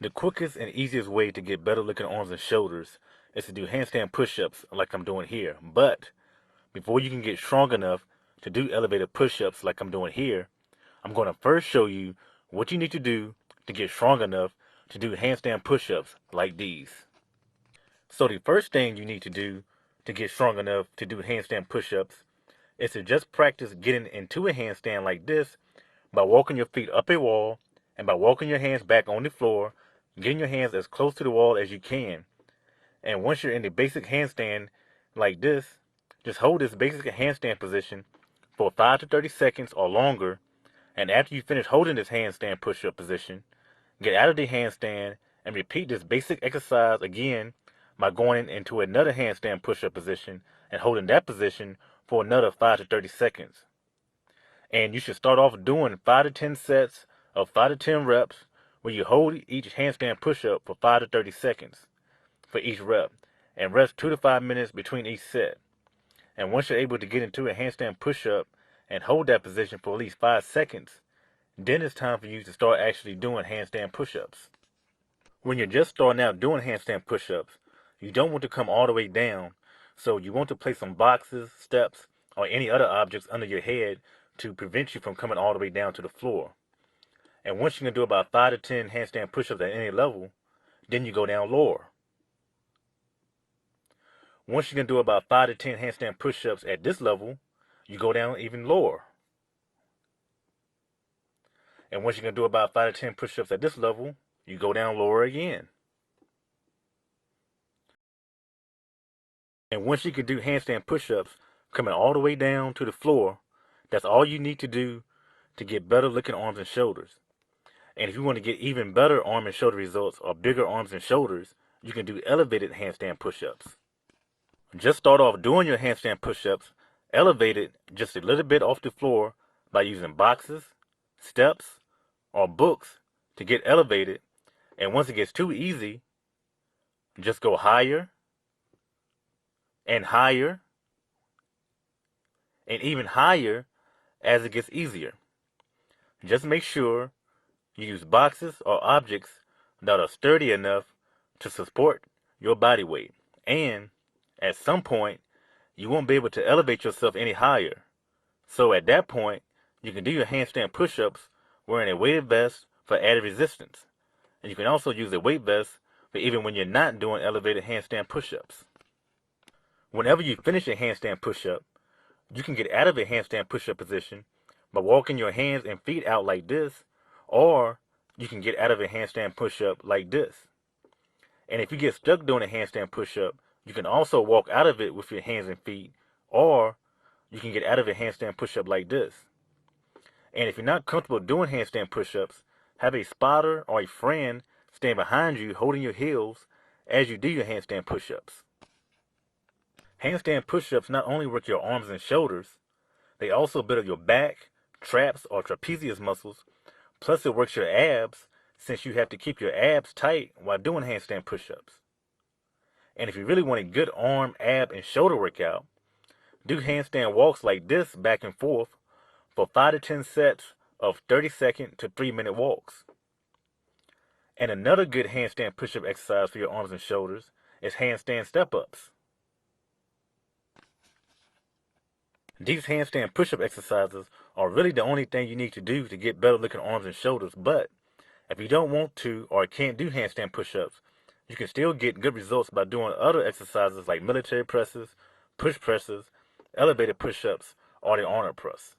The quickest and easiest way to get better looking arms and shoulders is to do handstand push-ups like I'm doing here. But before you can get strong enough to do elevated push-ups like I'm doing here, I'm going to first show you what you need to do to get strong enough to do handstand push-ups like these. So the first thing you need to do to get strong enough to do handstand push-ups is to just practice getting into a handstand like this by walking your feet up a wall and by walking your hands back on the floor, getting your hands as close to the wall as you can. And once you're in the basic handstand like this, just hold this basic handstand position for 5 to 30 seconds or longer. And after you finish holding this handstand push-up position, get out of the handstand and repeat this basic exercise again by going into another handstand push-up position and holding that position for another 5 to 30 seconds. And you should start off doing 5 to 10 sets of 5 to 10 reps where you hold each handstand push-up for 5 to 30 seconds for each rep and rest 2 to 5 minutes between each set. And once you're able to get into a handstand push-up and hold that position for at least 5 seconds, then it's time for you to start actually doing handstand push-ups. When you're just starting out doing handstand push-ups, you don't want to come all the way down, so you want to place some boxes, steps, or any other objects under your head to prevent you from coming all the way down to the floor. And once you can do about 5 to 10 handstand push-ups at any level, then you go down lower. Once you can do about 5 to 10 handstand push-ups at this level, you go down even lower. And once you can do about 5 to 10 push-ups at this level, you go down lower again. And once you can do handstand push-ups coming all the way down to the floor, that's all you need to do to get better looking arms and shoulders. And if you want to get even better arm and shoulder results or bigger arms and shoulders, you can do elevated handstand push-ups. Just start off doing your handstand push-ups, elevated just a little bit off the floor by using boxes, steps, or books to get elevated. And once it gets too easy, just go higher and higher and even higher as it gets easier. Just make sure you use boxes or objects that are sturdy enough to support your body weight. And at some point, you won't be able to elevate yourself any higher. So at that point, you can do your handstand push-ups wearing a weighted vest for added resistance. And you can also use a weight vest for even when you're not doing elevated handstand push-ups. Whenever you finish a handstand push-up, you can get out of a handstand push-up position by walking your hands and feet out like this, or you can get out of a handstand push-up like this. And if you get stuck doing a handstand push-up, you can also walk out of it with your hands and feet, or you can get out of a handstand push-up like this. And if you're not comfortable doing handstand push-ups, have a spotter or a friend stand behind you holding your heels as you do your handstand push-ups. Handstand push-ups not only work your arms and shoulders, they also build your back, traps, or trapezius muscles, plus it works your abs since you have to keep your abs tight while doing handstand push-ups. And if you really want a good arm, ab, and shoulder workout, do handstand walks like this back and forth for 5 to 10 sets of 30-second to 3-minute walks. And another good handstand push-up exercise for your arms and shoulders is handstand step ups. These handstand push-up exercises are really the only thing you need to do to get better looking arms and shoulders, but if you don't want to or can't do handstand push-ups, you can still get good results by doing other exercises like military presses, push presses, elevated push-ups, or the Arnold press.